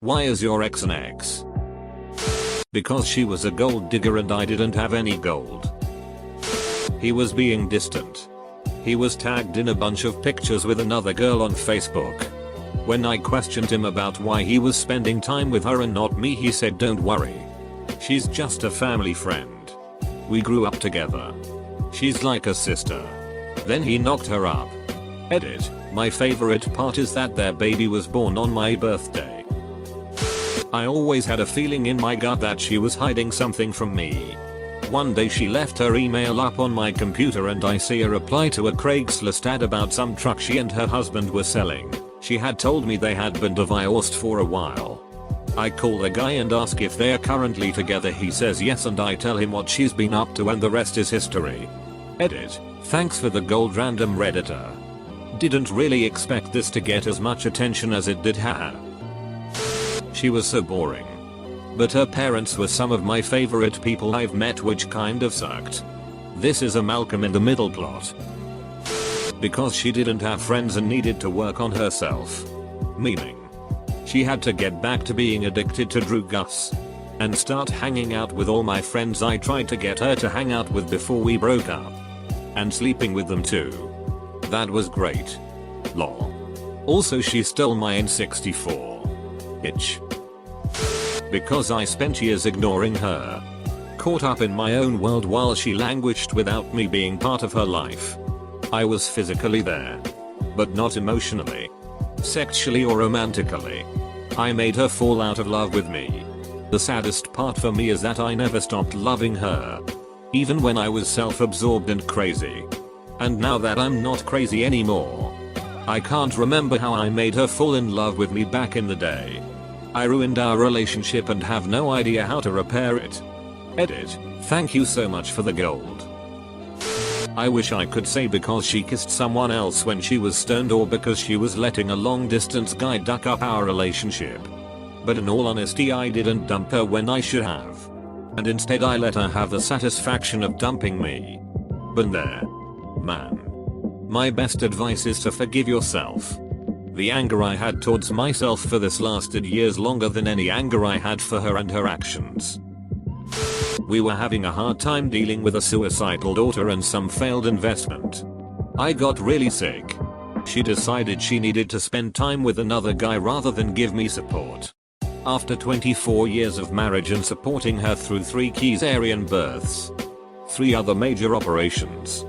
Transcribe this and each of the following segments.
Why is your ex an ex? Because she was a gold digger and I didn't have any gold. He was being distant. He was tagged in a bunch of pictures with another girl on Facebook. When I questioned him about why he was spending time with her and not me, he said, "Don't worry. She's just a family friend. We grew up together. She's like a sister." Then he knocked her up. Edit. My favorite part is that their baby was born on my birthday. I always had a feeling in my gut that she was hiding something from me. One day she left her email up on my computer and I see a reply to a Craigslist ad about some truck she and her husband were selling. She had told me they had been divorced for a while. I call the guy and ask if they are currently together. He says yes and I tell him what she's been up to and the rest is history. Edit. Thanks for the gold random redditor. Didn't really expect this to get as much attention as it did. Haha. She was so boring. But her parents were some of my favorite people I've met, which kind of sucked. This is a Malcolm in the Middle plot. Because she didn't have friends and needed to work on herself. Meaning, she had to get back to being addicted to drugs and start hanging out with all my friends I tried to get her to hang out with before we broke up. And sleeping with them too. That was great. Lol. Also, she stole my N64. Itch. Because I spent years ignoring her. Caught up in my own world while she languished without me being part of her life. I was physically there. But not emotionally. Sexually or romantically. I made her fall out of love with me. The saddest part for me is that I never stopped loving her. Even when I was self-absorbed and crazy. And now that I'm not crazy anymore, I can't remember how I made her fall in love with me back in the day. I ruined our relationship and have no idea how to repair it. Edit. Thank you so much for the gold. I wish I could say because she kissed someone else when she was stoned or because she was letting a long distance guy duck up our relationship. But in all honesty, I didn't dump her when I should have. And instead I let her have the satisfaction of dumping me. But there. Man. My best advice is to forgive yourself. The anger I had towards myself for this lasted years longer than any anger I had for her and her actions. We were having a hard time dealing with a suicidal daughter and some failed investment. I got really sick. She decided she needed to spend time with another guy rather than give me support. After 24 years of marriage and supporting her through 3 cesarean births, 3 other major operations,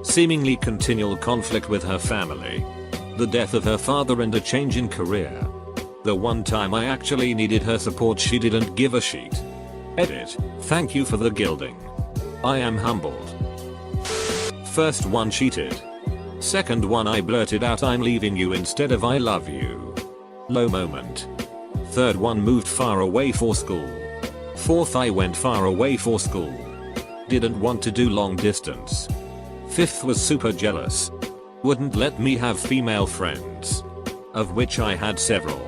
seemingly continual conflict with her family, the death of her father and a change in career, the one time I actually needed her support she didn't give a shit. Edit. Thank you for the gilding. I am humbled. First one cheated. Second one I blurted out I'm leaving you instead of I love you. Low moment. Third one moved far away for school. Fourth I went far away for school. Didn't want to do long distance. Fifth was super jealous. Wouldn't let me have female friends. Of which I had several.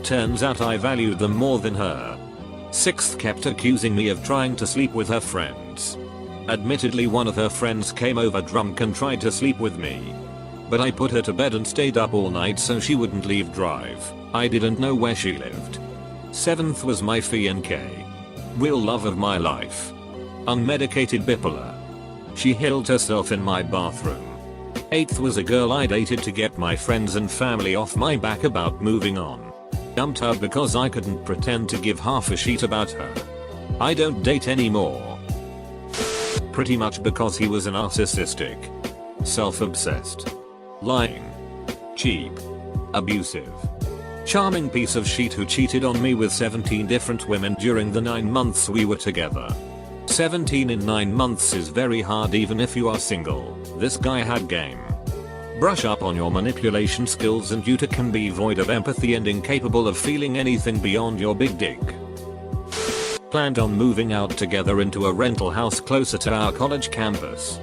Turns out I valued them more than her. Sixth kept accusing me of trying to sleep with her friends. Admittedly one of her friends came over drunk and tried to sleep with me. But I put her to bed and stayed up all night so she wouldn't leave drive. I didn't know where she lived. Seventh was my fiancée. Real love of my life. Unmedicated bipolar. She healed herself in my bathroom. Eighth was a girl I dated to get my friends and family off my back about moving on. Dumped her because I couldn't pretend to give half a shit about her. I don't date anymore. Pretty much because he was a narcissistic, self-obsessed, lying, cheap, abusive, charming piece of shit who cheated on me with 17 different women during the 9 months we were together. 17 in 9 months is very hard even if you are single. This guy had game. Brush up on your manipulation skills and you too can be void of empathy and incapable of feeling anything beyond your big dick. Planned on moving out together into a rental house closer to our college campus.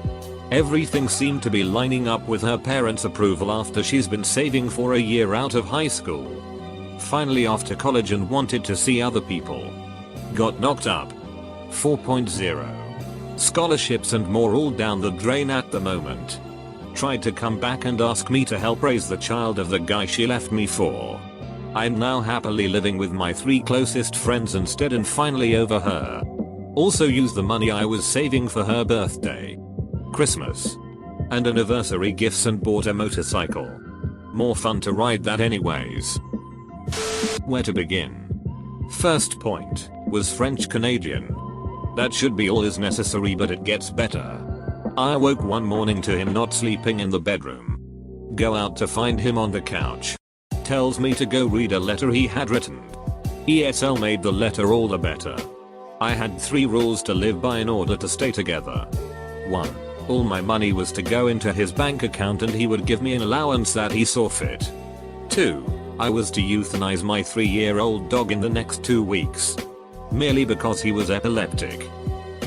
Everything seemed to be lining up with her parents' approval after she's been saving for a year out of high school. Finally off to college and wanted to see other people. Got knocked up. 4.0. Scholarships and more all down the drain at the moment. Tried to come back and ask me to help raise the child of the guy she left me for. I'm now happily living with my 3 closest friends instead and finally over her. Also used the money I was saving for her birthday, Christmas, and anniversary gifts and bought a motorcycle. More fun to ride that anyways. Where to begin? First point was French Canadian. That should be all is necessary, but it gets better. I woke one morning to him not sleeping in the bedroom. Go out to find him on the couch. Tells me to go read a letter he had written. ESL made the letter all the better. I had 3 rules to live by in order to stay together. 1. All my money was to go into his bank account and he would give me an allowance that he saw fit. 2. I was to euthanize my 3-year-old dog in the next 2 weeks. Merely because he was epileptic.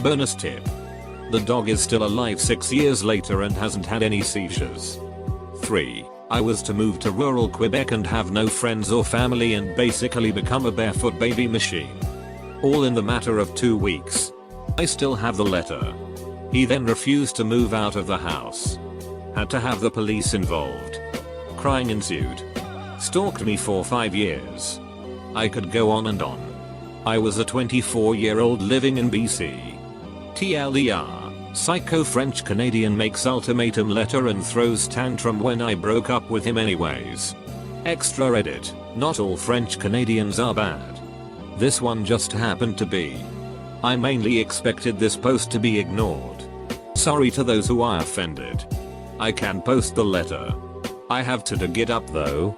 Bonus tip. The dog is still alive 6 years later and hasn't had any seizures. 3. I was to move to rural Quebec and have no friends or family and basically become a barefoot baby machine. All in the matter of 2 weeks. I still have the letter. He then refused to move out of the house. Had to have the police involved. Crying ensued. Stalked me for 5 years. I could go on and on. I was a 24-year-old living in BC. TLDR. Psycho French Canadian makes ultimatum letter and throws tantrum when I broke up with him anyways. AskReddit. Not all French Canadians are bad. This one just happened to be. I mainly expected this post to be ignored. Sorry to those who are offended. I can post the letter. I have to dig it up though.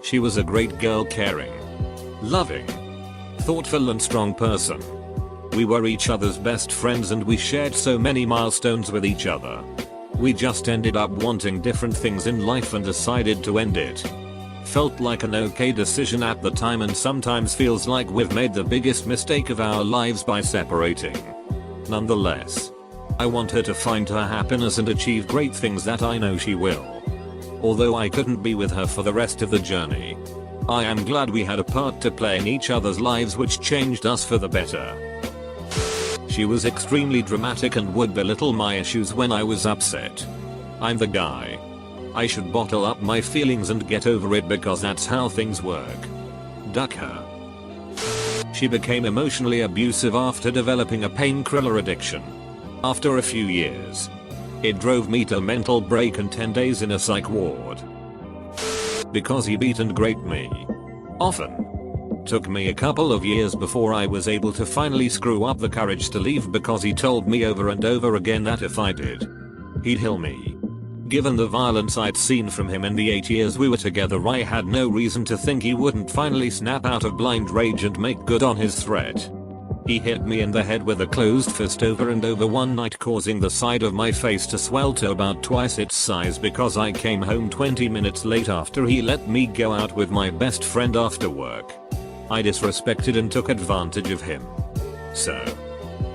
She was a great girl, caring, loving, thoughtful and strong person. We were each other's best friends and we shared so many milestones with each other. We just ended up wanting different things in life and decided to end it. Felt like an okay decision at the time and sometimes feels like we've made the biggest mistake of our lives by separating. Nonetheless, I want her to find her happiness and achieve great things that I know she will. Although I couldn't be with her for the rest of the journey, I am glad we had a part to play in each other's lives which changed us for the better. She was extremely dramatic and would belittle my issues when I was upset. I'm the guy. I should bottle up my feelings and get over it because that's how things work. Duck her. She became emotionally abusive after developing a painkiller addiction. After a few years, it drove me to mental break and 10 days in a psych ward. Because he beat and raped me. Often. Took me a couple of years before I was able to finally screw up the courage to leave because he told me over and over again that if I did, he'd heal me. Given the violence I'd seen from him in the 8 years we were together, I had no reason to think he wouldn't finally snap out of blind rage and make good on his threat. He hit me in the head with a closed fist over and over one night, causing the side of my face to swell to about twice its size because I came home 20 minutes late after he let me go out with my best friend after work. I disrespected and took advantage of him. So,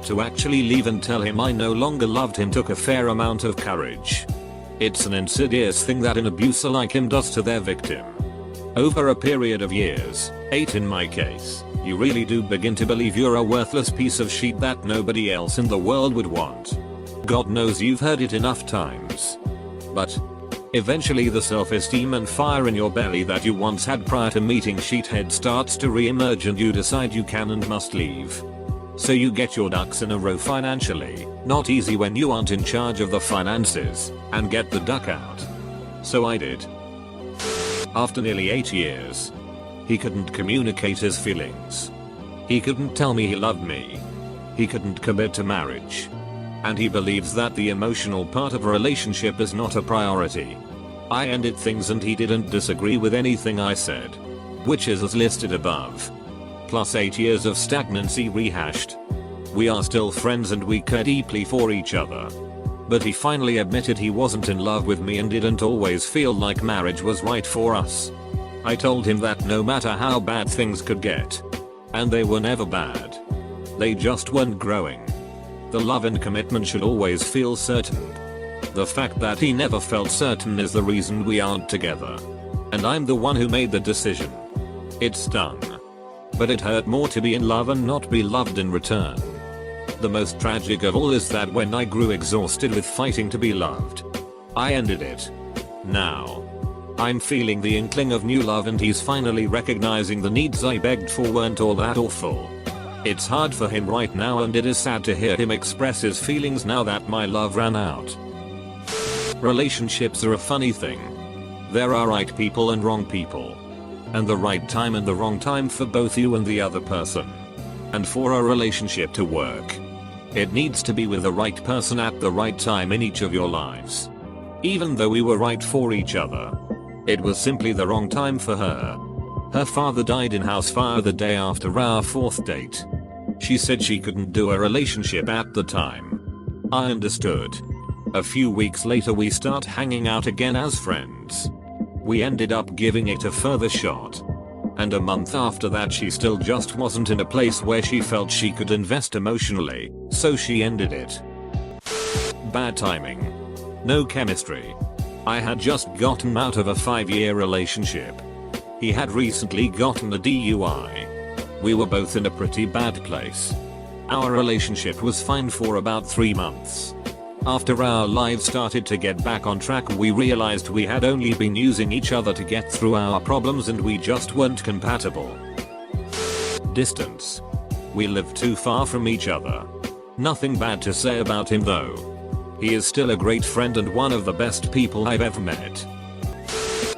to actually leave and tell him I no longer loved him took a fair amount of courage. It's an insidious thing that an abuser like him does to their victim. Over a period of years, 8 in my case, you really do begin to believe you're a worthless piece of shit that nobody else in the world would want. God knows you've heard it enough times. But eventually the self-esteem and fire in your belly that you once had prior to meeting Sheethead starts to re-emerge and you decide you can and must leave. So you get your ducks in a row financially, not easy when you aren't in charge of the finances, and get the duck out. So I did. After nearly 8 years, he couldn't communicate his feelings. He couldn't tell me he loved me. He couldn't commit to marriage. And he believes that the emotional part of a relationship is not a priority. I ended things and he didn't disagree with anything I said. Which is as listed above. Plus 8 years of stagnancy rehashed. We are still friends and we care deeply for each other. But he finally admitted he wasn't in love with me and didn't always feel like marriage was right for us. I told him that no matter how bad things could get, and they were never bad, they just weren't growing. The love and commitment should always feel certain. The fact that he never felt certain is the reason we aren't together. And I'm the one who made the decision. It stung. But it hurt more to be in love and not be loved in return. The most tragic of all is that when I grew exhausted with fighting to be loved, I ended it. Now, I'm feeling the inkling of new love and he's finally recognizing the needs I begged for weren't all that awful. It's hard for him right now and it is sad to hear him express his feelings now that my love ran out. Relationships are a funny thing. There are right people and wrong people. And the right time and the wrong time for both you and the other person. And for a relationship to work, it needs to be with the right person at the right time in each of your lives. Even though we were right for each other, it was simply the wrong time for her. Her father died in house fire the day after our 4th date. She said she couldn't do a relationship at the time. I understood. A few weeks later we start hanging out again as friends. We ended up giving it a further shot. And a month after that she still just wasn't in a place where she felt she could invest emotionally, so she ended it. Bad timing. No chemistry. I had just gotten out of a 5-year relationship. He had recently gotten a DUI. We were both in a pretty bad place. Our relationship was fine for about 3 months. After our lives started to get back on track we realized we had only been using each other to get through our problems and we just weren't compatible. Distance. We lived too far from each other. Nothing bad to say about him though. He is still a great friend and one of the best people I've ever met.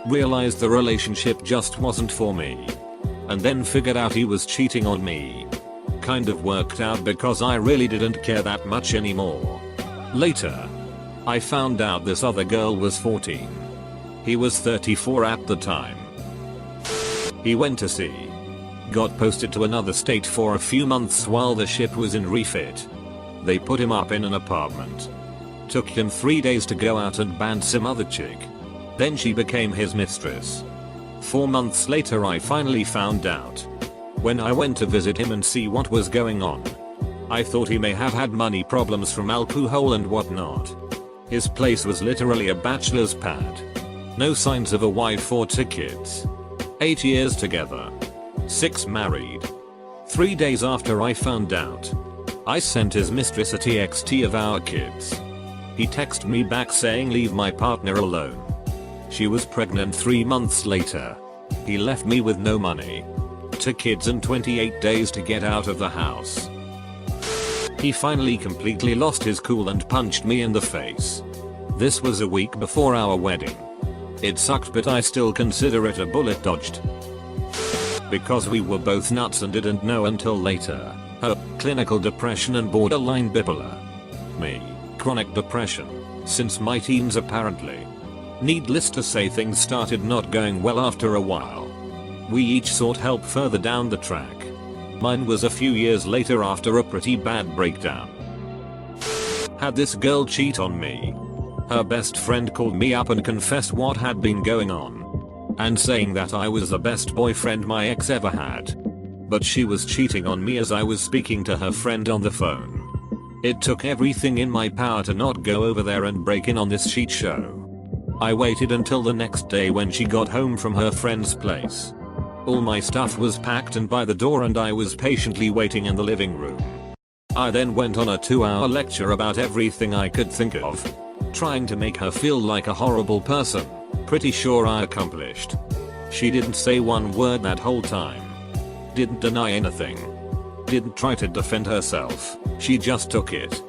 Realized the relationship just wasn't for me. And then figured out he was cheating on me. Kind of worked out because I really didn't care that much anymore. Later, I found out this other girl was 14. He was 34 at the time. He went to sea. Got posted to another state for a few months while the ship was in refit. They put him up in an apartment. Took him 3 days to go out and bang some other chick. Then she became his mistress. 4 months later I finally found out. When I went to visit him and see what was going on, I thought he may have had money problems from alcohol and whatnot. His place was literally a bachelor's pad. No signs of a wife or 2 kids. 8 years together. 6 married. 3 days after I found out, I sent his mistress a TXT of our kids. He texted me back saying leave my partner alone. She was pregnant 3 months later. He left me with no money, 2 kids and 28 days to get out of the house. He finally completely lost his cool and punched me in the face. This was a week before our wedding. It sucked but I still consider it a bullet dodged. Because we were both nuts and didn't know until later. Her, clinical depression and borderline bipolar. Me, chronic depression, since my teens apparently. Needless to say things started not going well after a while. We each sought help further down the track. Mine was a few years later after a pretty bad breakdown. Had this girl cheat on me. Her best friend called me up and confessed what had been going on. And saying that I was the best boyfriend my ex ever had. But she was cheating on me as I was speaking to her friend on the phone. It took everything in my power to not go over there and break in on this shit show. I waited until the next day when she got home from her friend's place. All my stuff was packed and by the door and I was patiently waiting in the living room. I then went on a 2-hour lecture about everything I could think of. Trying to make her feel like a horrible person. Pretty sure I accomplished. She didn't say one word that whole time. Didn't deny anything. Didn't try to defend herself. She just took it.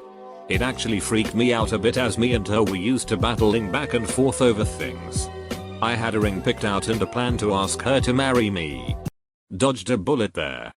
It actually freaked me out a bit as me and her were used to battling back and forth over things. I had a ring picked out and a plan to ask her to marry me. Dodged a bullet there.